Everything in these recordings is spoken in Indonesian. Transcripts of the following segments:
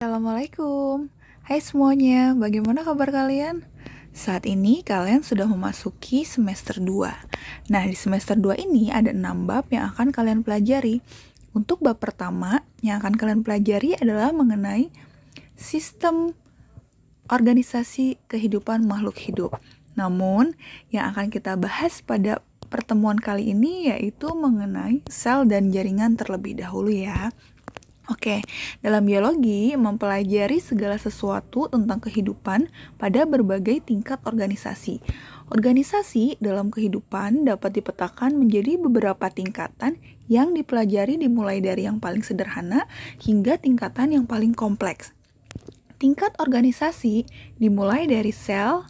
Assalamualaikum. Hai semuanya, bagaimana kabar kalian? Saat ini kalian sudah memasuki semester 2. Nah, di semester 2 ini ada 6 bab yang akan kalian pelajari. Untuk bab pertama yang akan kalian pelajari adalah mengenai sistem organisasi kehidupan makhluk hidup. Namun, yang akan kita bahas pada pertemuan kali ini yaitu mengenai sel dan jaringan terlebih dahulu ya. Oke, dalam biologi mempelajari segala sesuatu tentang kehidupan pada berbagai tingkat organisasi. Organisasi dalam kehidupan dapat dipetakan menjadi beberapa tingkatan yang dipelajari dimulai dari yang paling sederhana hingga tingkatan yang paling kompleks. Tingkat organisasi dimulai dari sel,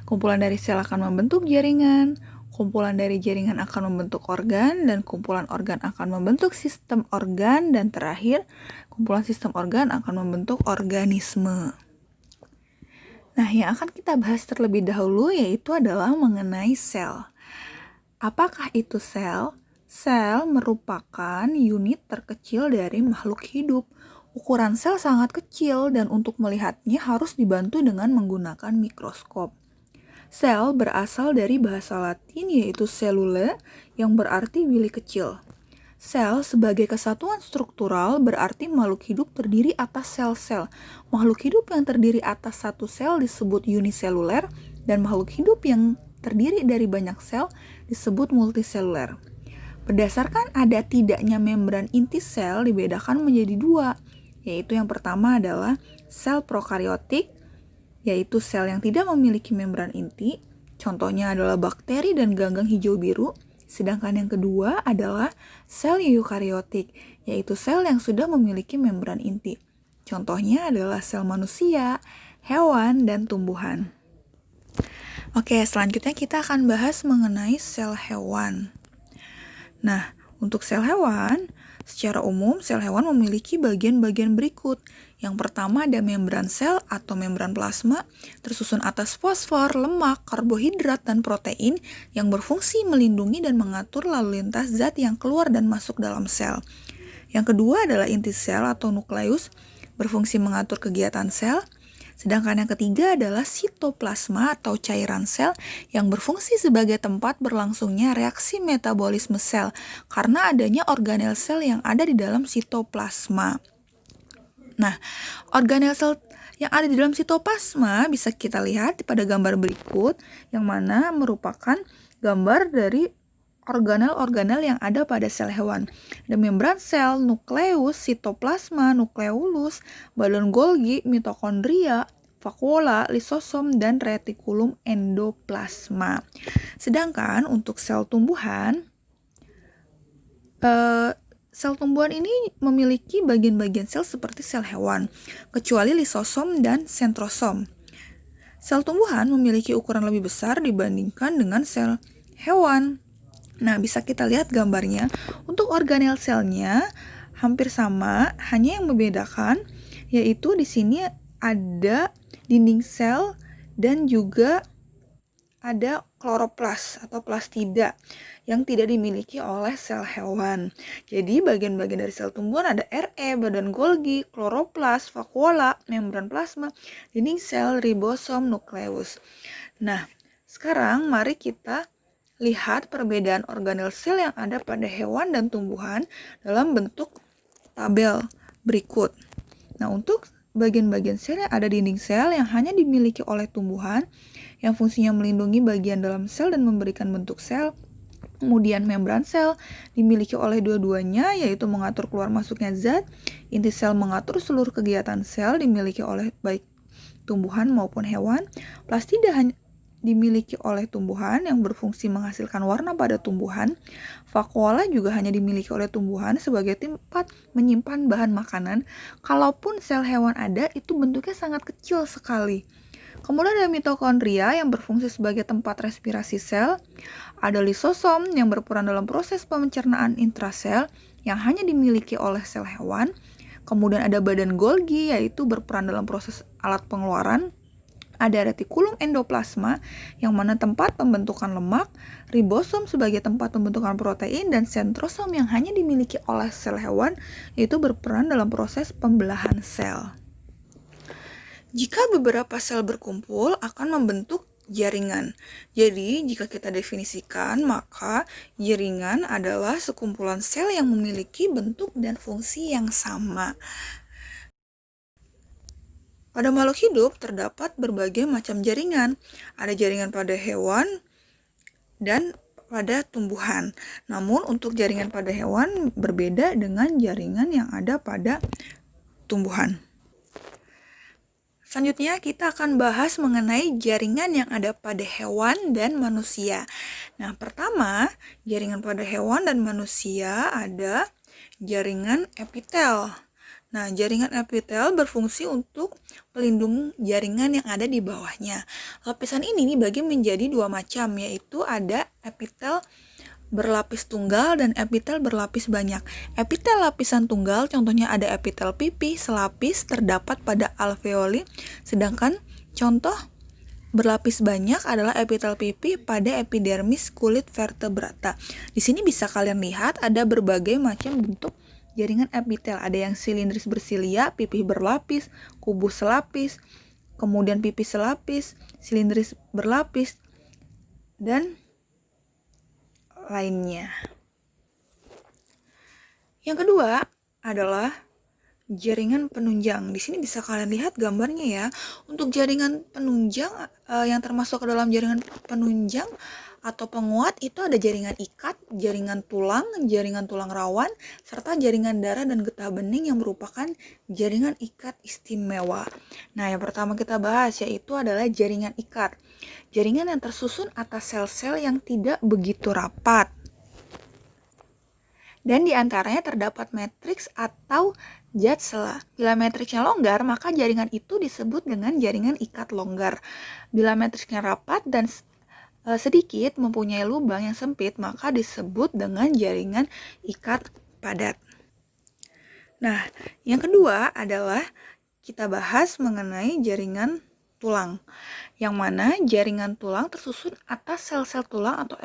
kumpulan dari sel akan membentuk jaringan, kumpulan dari jaringan akan membentuk organ, dan kumpulan organ akan membentuk sistem organ, dan terakhir, kumpulan sistem organ akan membentuk organisme. Nah, yang akan kita bahas terlebih dahulu yaitu adalah mengenai sel. Apakah itu sel? Sel merupakan unit terkecil dari makhluk hidup. Ukuran sel sangat kecil dan untuk melihatnya harus dibantu dengan menggunakan mikroskop. Sel berasal dari bahasa Latin yaitu cellula yang berarti bilik kecil. Sel sebagai kesatuan struktural berarti makhluk hidup terdiri atas sel-sel. Makhluk hidup yang terdiri atas satu sel disebut uniseluler dan makhluk hidup yang terdiri dari banyak sel disebut multiseluler. Berdasarkan ada tidaknya membran inti sel dibedakan menjadi dua, yaitu yang pertama adalah sel prokariotik, yaitu sel yang tidak memiliki membran inti, contohnya adalah bakteri dan ganggang hijau biru, sedangkan yang kedua adalah sel eukariotik, yaitu sel yang sudah memiliki membran inti. Contohnya adalah sel manusia, hewan, dan tumbuhan. Oke, selanjutnya kita akan bahas mengenai sel hewan. Nah, untuk sel hewan, secara umum sel hewan memiliki bagian-bagian berikut. Yang pertama ada membran sel atau membran plasma, tersusun atas fosfor, lemak, karbohidrat, dan protein yang berfungsi melindungi dan mengatur lalu lintas zat yang keluar dan masuk dalam sel. Yang kedua adalah inti sel atau nukleus, berfungsi mengatur kegiatan sel. Sedangkan yang ketiga adalah sitoplasma atau cairan sel yang berfungsi sebagai tempat berlangsungnya reaksi metabolisme sel karena adanya organel sel yang ada di dalam sitoplasma. Nah, organel sel yang ada di dalam sitoplasma bisa kita lihat pada gambar berikut yang mana merupakan gambar dari organel-organel yang ada pada sel hewan. Ada membran sel, nukleus, sitoplasma, nukleolus, balon Golgi, mitokondria, vakuola, lisosom, dan retikulum endoplasma. Sedangkan untuk sel tumbuhan ini memiliki bagian-bagian sel seperti sel hewan, kecuali lisosom dan sentrosom. Sel tumbuhan memiliki ukuran lebih besar dibandingkan dengan sel hewan. Nah, bisa kita lihat gambarnya. Untuk organel selnya hampir sama, hanya yang membedakan yaitu di sini ada dinding sel dan juga ada kloroplas atau plastida yang tidak dimiliki oleh sel hewan. Jadi bagian-bagian dari sel tumbuhan ada badan Golgi, kloroplas, vakuola, membran plasma, dinding sel, ribosom, nukleus. Nah, sekarang mari kita lihat perbedaan organel sel yang ada pada hewan dan tumbuhan dalam bentuk tabel berikut. Nah, untuk bagian-bagian sel yang ada di dinding sel yang hanya dimiliki oleh tumbuhan, yang fungsinya melindungi bagian dalam sel dan memberikan bentuk sel. Kemudian membran sel dimiliki oleh dua-duanya, yaitu mengatur keluar masuknya zat. Inti sel mengatur seluruh kegiatan sel dimiliki oleh baik tumbuhan maupun hewan. Plastida dimiliki oleh tumbuhan yang berfungsi menghasilkan warna pada tumbuhan. Vakuola juga hanya dimiliki oleh tumbuhan sebagai tempat menyimpan bahan makanan. Kalaupun sel hewan ada, itu bentuknya sangat kecil sekali. Kemudian ada mitokondria yang berfungsi sebagai tempat respirasi sel. Ada lisosom yang berperan dalam proses pencernaan intrasel yang hanya dimiliki oleh sel hewan. Kemudian ada badan Golgi yaitu berperan dalam proses alat pengeluaran. Ada retikulum endoplasma yang mana tempat pembentukan lemak, ribosom sebagai tempat pembentukan protein, dan sentrosom yang hanya dimiliki oleh sel hewan yaitu berperan dalam proses pembelahan sel. Jika beberapa sel berkumpul akan membentuk jaringan. Jadi, jika kita definisikan, maka jaringan adalah sekumpulan sel yang memiliki bentuk dan fungsi yang sama. Pada makhluk hidup terdapat berbagai macam jaringan. Ada jaringan pada hewan dan pada tumbuhan. Namun untuk jaringan pada hewan berbeda dengan jaringan yang ada pada tumbuhan. Selanjutnya kita akan bahas mengenai jaringan yang ada pada hewan dan manusia. Nah, pertama, jaringan pada hewan dan manusia ada jaringan epitel. Nah, jaringan epitel berfungsi untuk pelindung jaringan yang ada di bawahnya. Lapisan ini dibagi menjadi dua macam, yaitu ada epitel berlapis tunggal dan epitel berlapis banyak. Epitel lapisan tunggal contohnya ada epitel pipi selapis terdapat pada alveoli, sedangkan contoh berlapis banyak adalah epitel pipi pada epidermis kulit vertebrata. Di sini bisa kalian lihat ada berbagai macam bentuk jaringan epitel. Ada yang silindris bersilia, pipih berlapis, kubus selapis, kemudian pipi selapis, silindris berlapis, dan lainnya. Yang kedua adalah jaringan penunjang. Di sini bisa kalian lihat gambarnya ya. Untuk jaringan penunjang yang termasuk ke dalam jaringan penunjang atau penguat itu ada jaringan ikat, jaringan tulang rawan, serta jaringan darah dan getah bening yang merupakan jaringan ikat istimewa. Nah, yang pertama kita bahas yaitu adalah jaringan ikat. Jaringan yang tersusun atas sel-sel yang tidak begitu rapat. Dan di antaranya terdapat matriks atau zat sela. Bila matriksnya longgar, maka jaringan itu disebut dengan jaringan ikat longgar. Bila matriksnya rapat dan sedikit mempunyai lubang yang sempit, maka disebut dengan jaringan ikat padat. Nah, yang kedua adalah kita bahas mengenai jaringan tulang, yang mana jaringan tulang tersusun atas sel-sel tulang atau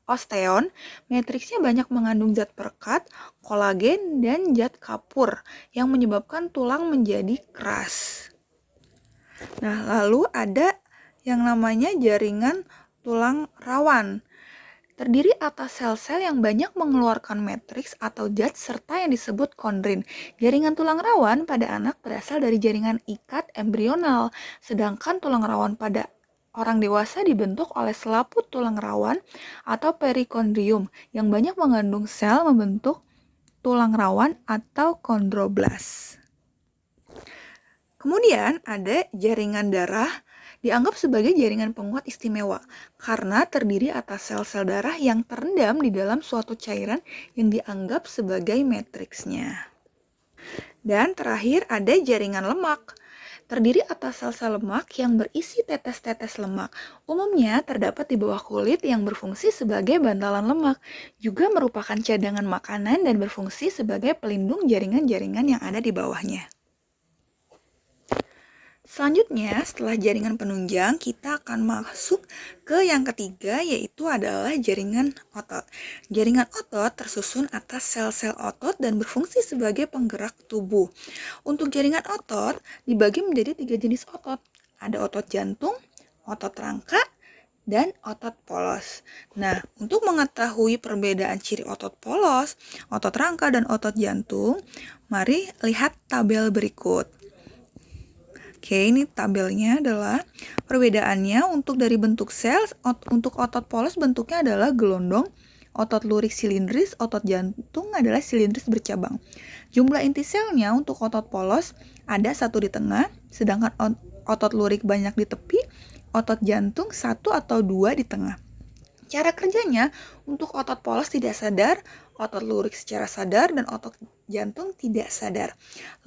osteon. Matriksnya banyak mengandung zat perekat, kolagen, dan zat kapur yang menyebabkan tulang menjadi keras. Nah, lalu ada yang namanya jaringan tulang rawan. Terdiri atas sel-sel yang banyak mengeluarkan matriks atau zat serta yang disebut kondrin. Jaringan tulang rawan pada anak berasal dari jaringan ikat embrional, sedangkan tulang rawan pada orang dewasa dibentuk oleh selaput tulang rawan atau perikondrium yang banyak mengandung sel membentuk tulang rawan atau kondroblas. Kemudian ada jaringan darah, dianggap sebagai jaringan penguat istimewa karena terdiri atas sel-sel darah yang terendam di dalam suatu cairan yang dianggap sebagai matriksnya. Dan terakhir ada jaringan lemak, terdiri atas sel-sel lemak yang berisi tetes-tetes lemak. Umumnya terdapat di bawah kulit yang berfungsi sebagai bantalan lemak, juga merupakan cadangan makanan dan berfungsi sebagai pelindung jaringan-jaringan yang ada di bawahnya. Selanjutnya, setelah jaringan penunjang, kita akan masuk ke yang ketiga, yaitu adalah jaringan otot. Jaringan otot tersusun atas sel-sel otot dan berfungsi sebagai penggerak tubuh. Untuk jaringan otot dibagi menjadi 3 jenis otot. Ada otot jantung, otot rangka, dan otot polos. Nah, untuk mengetahui perbedaan ciri otot polos, otot rangka, dan otot jantung, mari lihat tabel berikut. Oke, ini tabelnya adalah perbedaannya untuk dari bentuk sel. Untuk otot polos bentuknya adalah gelondong, otot lurik silindris, otot jantung adalah silindris bercabang. Jumlah inti selnya untuk otot polos ada 1 di tengah, sedangkan otot lurik banyak di tepi, otot jantung 1 atau 2 di tengah. Cara kerjanya, untuk otot polos tidak sadar, otot lurik secara sadar, dan otot jantung tidak sadar.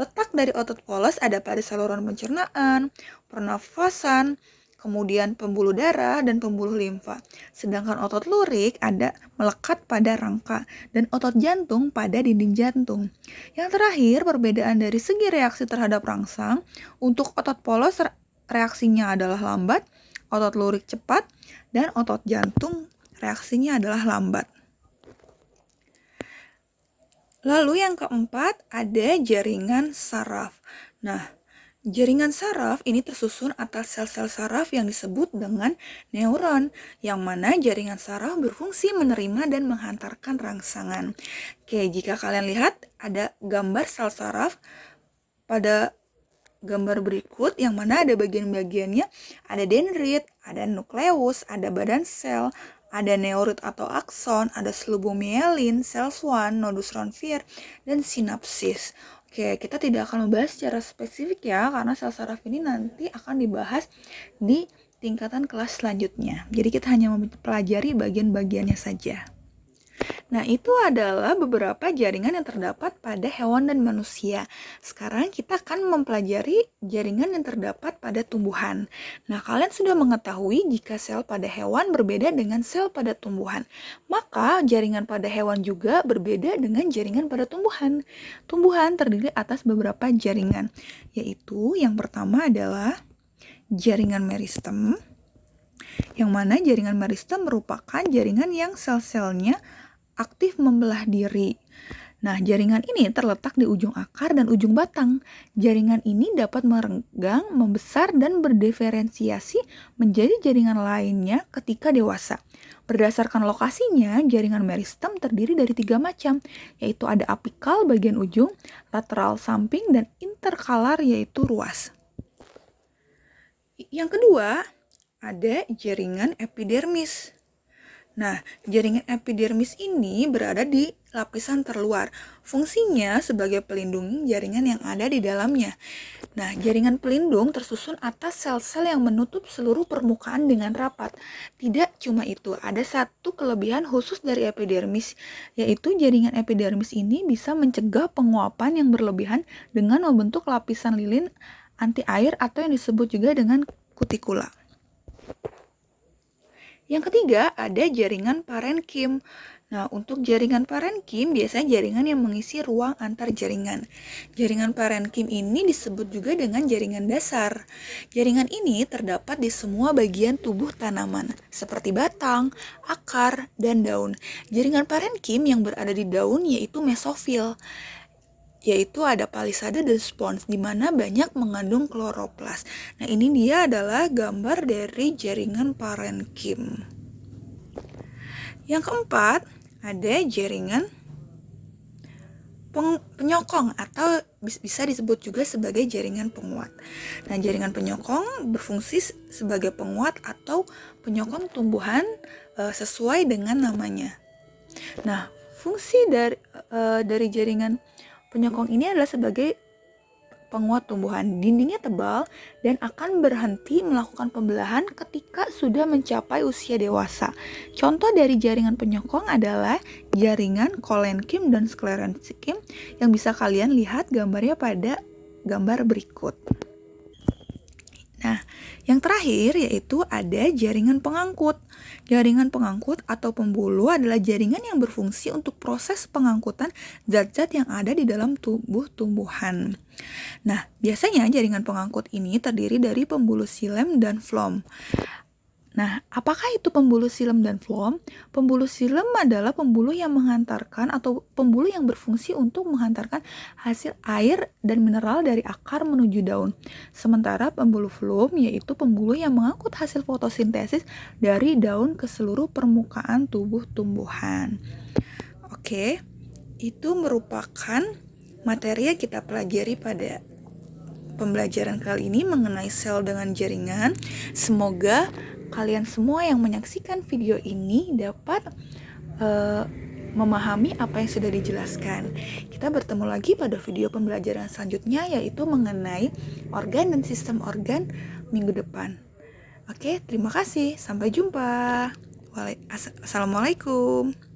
Letak dari otot polos ada pada saluran pencernaan, pernafasan, kemudian pembuluh darah, dan pembuluh limfa. Sedangkan otot lurik ada melekat pada rangka, dan otot jantung pada dinding jantung. Yang terakhir, perbedaan dari segi reaksi terhadap rangsang, untuk otot polos reaksinya adalah lambat, otot lurik cepat, dan otot jantung reaksinya adalah lambat. Lalu yang keempat ada jaringan saraf. Nah, Jaringan saraf ini tersusun atas sel-sel saraf yang disebut dengan neuron, yang mana jaringan saraf berfungsi menerima dan menghantarkan rangsangan. Oke, jika kalian lihat ada gambar sel saraf pada gambar berikut, yang mana ada bagian-bagiannya, ada dendrit, ada nukleus, ada badan sel, ada neurit atau akson, ada slubomielin, sel Schwann, nodus Ranvier, dan sinapsis. Oke, kita tidak akan membahas secara spesifik ya, karena sel saraf ini nanti akan dibahas di tingkatan kelas selanjutnya. Jadi kita hanya mempelajari bagian-bagiannya saja. Nah, itu adalah beberapa jaringan yang terdapat pada hewan dan manusia. Sekarang kita akan mempelajari jaringan yang terdapat pada tumbuhan. Nah, kalian sudah mengetahui jika sel pada hewan berbeda dengan sel pada tumbuhan. Maka, jaringan pada hewan juga berbeda dengan jaringan pada tumbuhan. Tumbuhan terdiri atas beberapa jaringan, yaitu yang pertama adalah jaringan meristem, yang mana jaringan meristem merupakan jaringan yang sel-selnya aktif membelah diri. Nah, jaringan ini terletak di ujung akar dan ujung batang. Jaringan ini dapat merenggang, membesar, dan berdiferensiasi menjadi jaringan lainnya ketika dewasa. Berdasarkan lokasinya, jaringan meristem terdiri dari 3 macam, yaitu ada apikal bagian ujung, lateral samping, dan interkalar yaitu ruas. Yang kedua, ada jaringan epidermis. Nah, jaringan epidermis ini berada di lapisan terluar. Fungsinya sebagai pelindung jaringan yang ada di dalamnya. Nah, jaringan pelindung tersusun atas sel-sel yang menutup seluruh permukaan dengan rapat. Tidak cuma itu, ada satu kelebihan khusus dari epidermis, yaitu jaringan epidermis ini bisa mencegah penguapan yang berlebihan dengan membentuk lapisan lilin anti air atau yang disebut juga dengan kutikula. Yang ketiga, ada jaringan parenkim. Nah, untuk jaringan parenkim biasanya jaringan yang mengisi ruang antar jaringan. Jaringan parenkim ini disebut juga dengan jaringan dasar. Jaringan ini terdapat di semua bagian tubuh tanaman, seperti batang, akar, dan daun. Jaringan parenkim yang berada di daun yaitu mesofil, yaitu ada palisada dan spons, di mana banyak mengandung kloroplas. Nah, ini dia adalah gambar dari jaringan parenkim. Yang keempat, ada jaringan penyokong atau bisa disebut juga sebagai jaringan penguat. Nah, jaringan penyokong berfungsi sebagai penguat atau penyokong tumbuhan sesuai dengan namanya. Nah, fungsi dari jaringan penyokong ini adalah sebagai penguat tumbuhan. Dindingnya tebal dan akan berhenti melakukan pembelahan ketika sudah mencapai usia dewasa. Contoh dari jaringan penyokong adalah jaringan kolenkim dan sklerenkim yang bisa kalian lihat gambarnya pada gambar berikut. Nah, yang terakhir yaitu ada jaringan pengangkut. Jaringan pengangkut atau pembuluh adalah jaringan yang berfungsi untuk proses pengangkutan zat-zat yang ada di dalam tubuh tumbuhan. Nah, biasanya jaringan pengangkut ini terdiri dari pembuluh xilem dan phloem. Nah, apakah itu pembuluh xilem dan phloem? Pembuluh xilem adalah pembuluh yang menghantarkan atau pembuluh yang berfungsi untuk menghantarkan hasil air dan mineral dari akar menuju daun. Sementara pembuluh phloem yaitu pembuluh yang mengangkut hasil fotosintesis dari daun ke seluruh permukaan tubuh tumbuhan. Oke, itu merupakan materi yang kita pelajari pada pembelajaran kali ini mengenai sel dengan jaringan. Semoga kalian semua yang menyaksikan video ini dapat memahami apa yang sudah dijelaskan. Kita bertemu lagi pada video pembelajaran selanjutnya, yaitu mengenai organ dan sistem organ minggu depan. Oke, terima kasih. Sampai jumpa. Assalamualaikum.